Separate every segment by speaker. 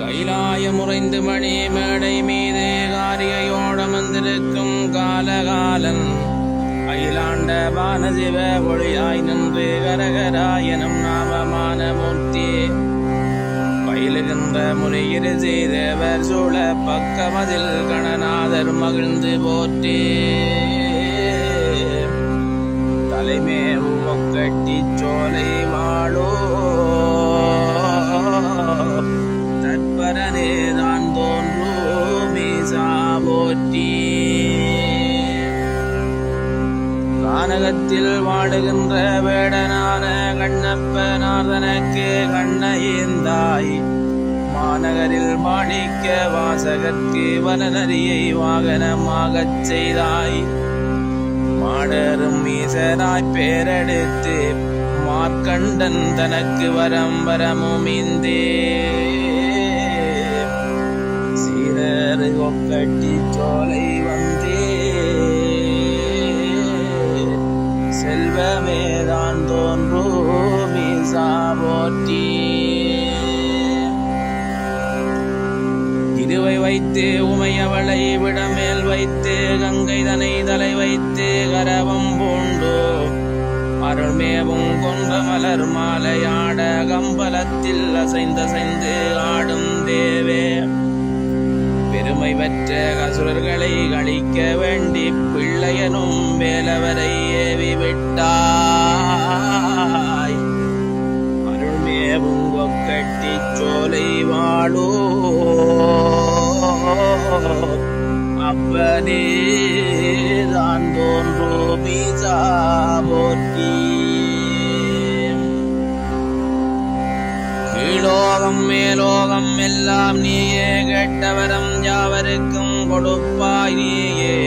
Speaker 1: கைலாயம் உறைந்து மணி மேடை மீதே காரிகையோட வந்திருக்கும் காலகாலன் அகிலாண்ட பானசிவ ஒளியாய் நின்று கரகராயனும் நாமமான மூர்த்தி பயிலுகின்ற முறையிரு செய்தவர் சூழ பக்கமதில் கணநாதர் மகிழ்ந்து போற்றி தலைமேவு ஒக்கட்டி சோலை வாழோ தற்பரனே தான் தோன்றோ மீசா போற்றி கானகத்தில் வாடுகின்ற வேடனான கண்ணப்பனார்தனக்கு கண்ணையேந்தாய் மாநகரில் மாணிக்க வாசகற்கு வனநரியை வாகனமாகச் செய்தாய் மாடரும் ஈசனாய் பேரெடுத்து மார்க்கண்டன் தனக்கு வரம்பரமுமிந்தே சீரரு ஒக்கட்டி சோலை வந்தே செல்வமேதான் தோன்றோ மீசா போற்றி இருவை வைத்து உமையவளை விடமேல் வைத்து கங்கை தனை தலை வைத்து கரவம் பூண்டு அருள்மேவும் கொன்ற மலர் மாலையாட கம்பலத்தில் அசைந்தசைந்து ஆடும் தேவே பெருமை பெற்ற அசுரர்களை கழிக்க வேண்டி பிள்ளையனும் வேலவரை ஏவி விட்டாய் அருள்மேவும் கொக்கட்டி சோலை வாழோ அப்பனே தான் தோன்றோ மீசா போற்றி கீழோகம் மேலோகம் எல்லாம் நீயே கேட்டவரம் யாவருக்கும் கொடுப்பாய் நீயே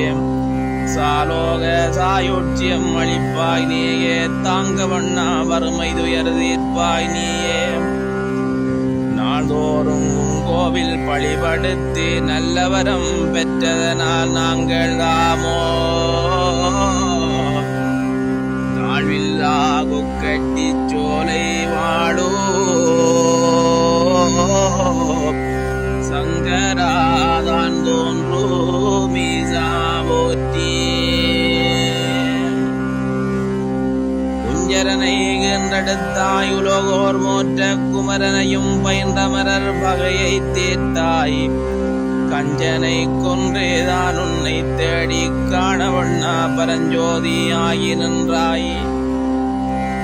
Speaker 1: சாலோக சாயுட்சியம் அளிப்பாய் நீயே தாங்க வண்ணா வறுமை துயர் தீர்ப்பாய் நீயே நாள்தோறும் கோவில் பழிபடுத்தி நல்லவரம் பெற்றதனால் நாங்கள் தாமோ தாழ்வில்லா கொக்கட்டி சோலை வாழோ சங்கராதான் தோன்றோ மீசா போற்றி குஞ்சரனை என்றெடுத்தாய் உலகோர் மோற்ற குமரனையும் பயின்றமரர் பகையை தீர்த்தாய் கஞ்சனை கொன்றேதான் உன்னை தேடி காணவண்ணா பரஞ்சோதி ஆகி நின்றாய்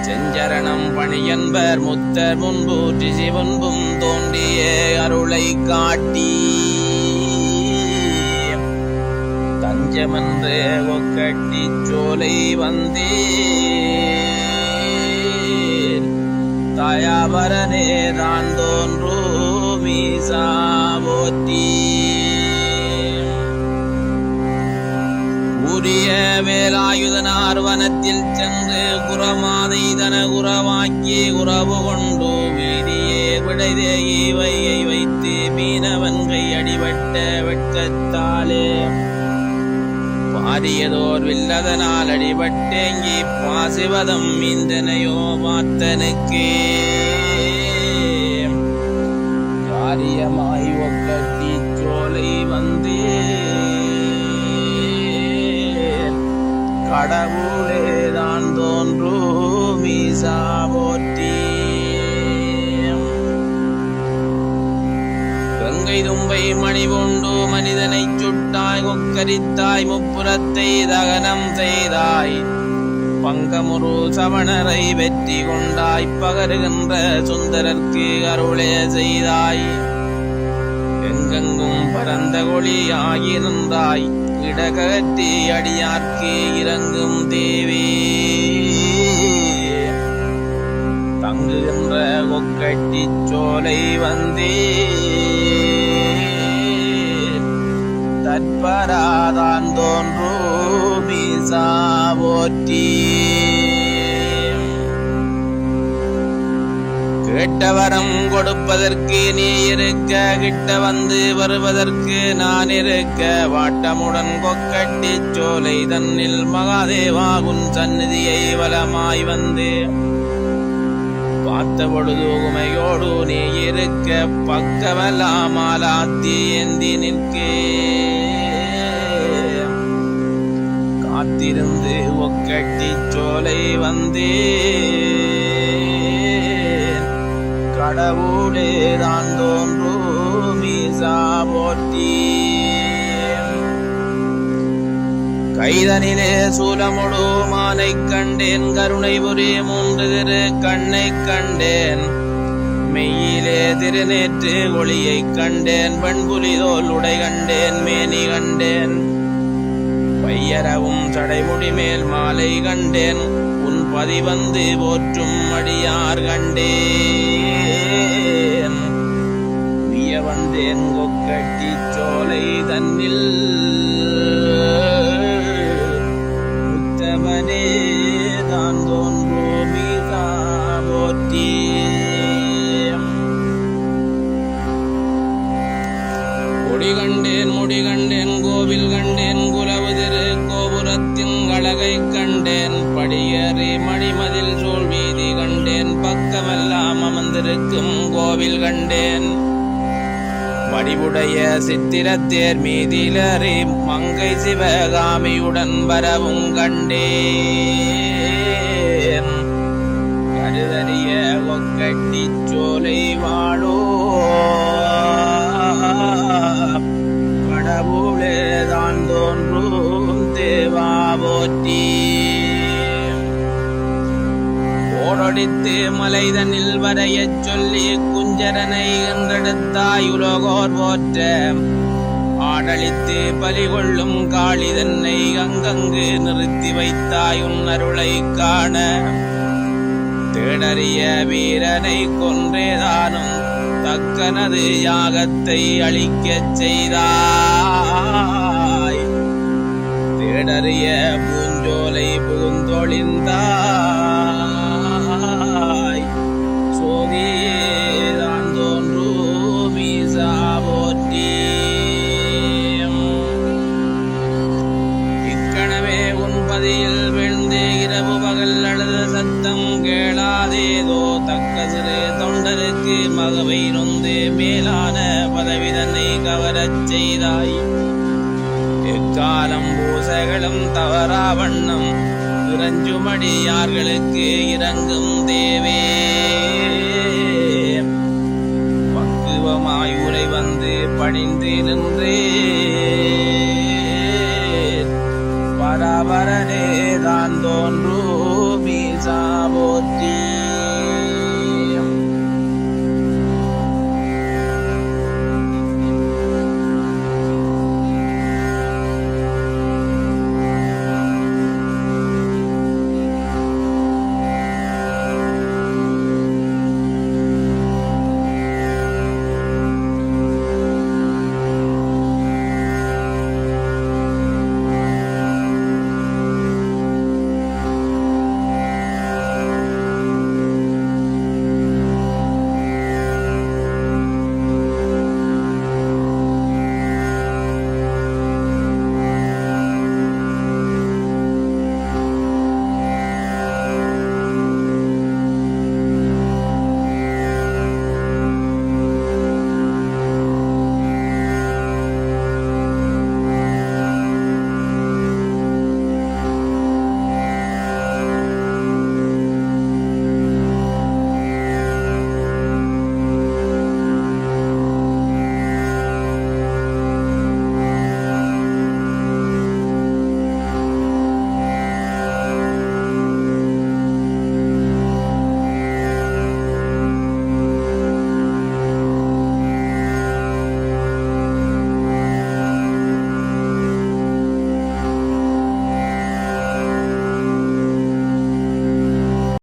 Speaker 1: செஞ்சரணம் பணியன்பர் முத்தர் முன்பூற்றி சிவன்பும் தோன்றிய அருளை காட்டி தஞ்சமென்று ஒக்கட்டி சோலை வந்தே தயாபரனே தான் தோன்றோ மீசா போற்றி உரிய வேலாயுதனார் வனத்தில் சென்று குரமாதை தன குரவாக்கி உறவு கொண்டு வீதியே விடைதேகி வையை வைத்து மீனவன்கை அடிபட்ட வெட்கத்தாலே பாரியதோர் வில்லதனால் அடிபட்டேங்கி பாசிவதம் மீந்தனையோ மாத்தனுக்கே காரியமாய் ஒக்கட்டி சோலை வந்தே கடவுளேதான் தோன்றோ மீசா போற்றி கங்கை தும்பை மணி கொண்டு மனிதனை சுட்டாய் கொக்கரித்தாய் முப்புறத்தை தகனம் செய்தாய் பங்கமுரு சவணரை வெற்றி கொண்டாய் பகருகின்ற சுந்தரர்க்கு அருளே செய்தாய் எங்கெங்கும் பரந்த கொளியாகி நின்றாய் இடகற்றி அடியார்க்கு இறங்கும் தேவே தங்குகின்ற கொக்கட்டி சோலை வந்தே தற்பராதான் தோன்றோ மீசா போற்றி கேட்டவரம் கொடுப்பதற்கு நீ இருக்க கிட்ட வந்து வருவதற்கு நான் இருக்க வாட்டமுடன் கொக்கட்டி சோலை தன்னில் மகாதேவாகுன் சந்நிதியை வலமாய் வந்து பார்த்த பொழுது உமையோடு நீ இருக்க பக்கமெல்லாம் ஆலாத்தி ஏந்தி நிற்கே காத்திருந்து ஒக்கட்டி சோலை வந்தே கடவுளே தான் தோன்றும் மீசா போற்றி கைதனிலே சூலமுடு மானை கண்டேன் கருணை புரி மூன்று திரு கண்ணை கண்டேன் மெய்யிலே திருநேற்று ஒளியை கண்டேன் வெண்புலிதோல் உடை கண்டேன் மேனி கண்டேன் பையரவும் சடைமுடி மேல் மாலை கண்டேன் உன் பதிவந்து போற்றும் அடியார் கண்டேன் விய வந்தேன் கொக்கட்டி சோலை தன்னில் உத்தமனே தான் தோன்றோ மீசா போற்றி கொடி கண்டேன் முடி கண்டேன் கோவில் கண்டேன் குலவு திரு கோபுரத்தின் அழகை கண்டேன் படியேறி மணிமதில் சூழ் வீதி கண்டேன் பக்கமெல்லாம் அமர்ந்திருக்கும் கோவில் கண்டேன் வடிவுடைய சித்திரத்தேர் மீதிலறி மங்கை சிவகாமியுடன் வரவும் கண்டேன் கருதறிய கொக்கட்டி சோலை வாழோ கடவுளே தான் தோன்றும் தேவா போற்றி ஓடொடித்து மலைதனில் வரையச் சொல்லி குஞ்சரனை என்றெடுத்தாய் உலகோர் போற்ற ஆடழித்து பலி கொள்ளும் காளிதன்னை அங்கங்கு நிறுத்தி வைத்தாய் உன் அருளை காண தேடறிய வீரனை கொன்றேதானும் தக்கனது யாகத்தை அழிக்கச் செய்தாய் தேடறிய பூஞ்சோலை புகுந்தொழிந்தாய் சோதிதான் தோன்று மீசா போற்றி இக்கணமே உன் பதியில் விழுந்து இரவு பகல் அழுத சத்தம் கேளாதேதோ தக்க சிறு தொண்டருக்கு மகவை நொந்து மேலான பதவி தன்னை கவரச் செய்தாய் எக்காலம் பூசைகளும் தவறா வண்ணம் இறஞ்சுமடியார்களுக்கு இறங்கும் தேவே பக்குவமாய் உரை வந்து பணிந்து நின்றே பராபரனே தான் தோன்று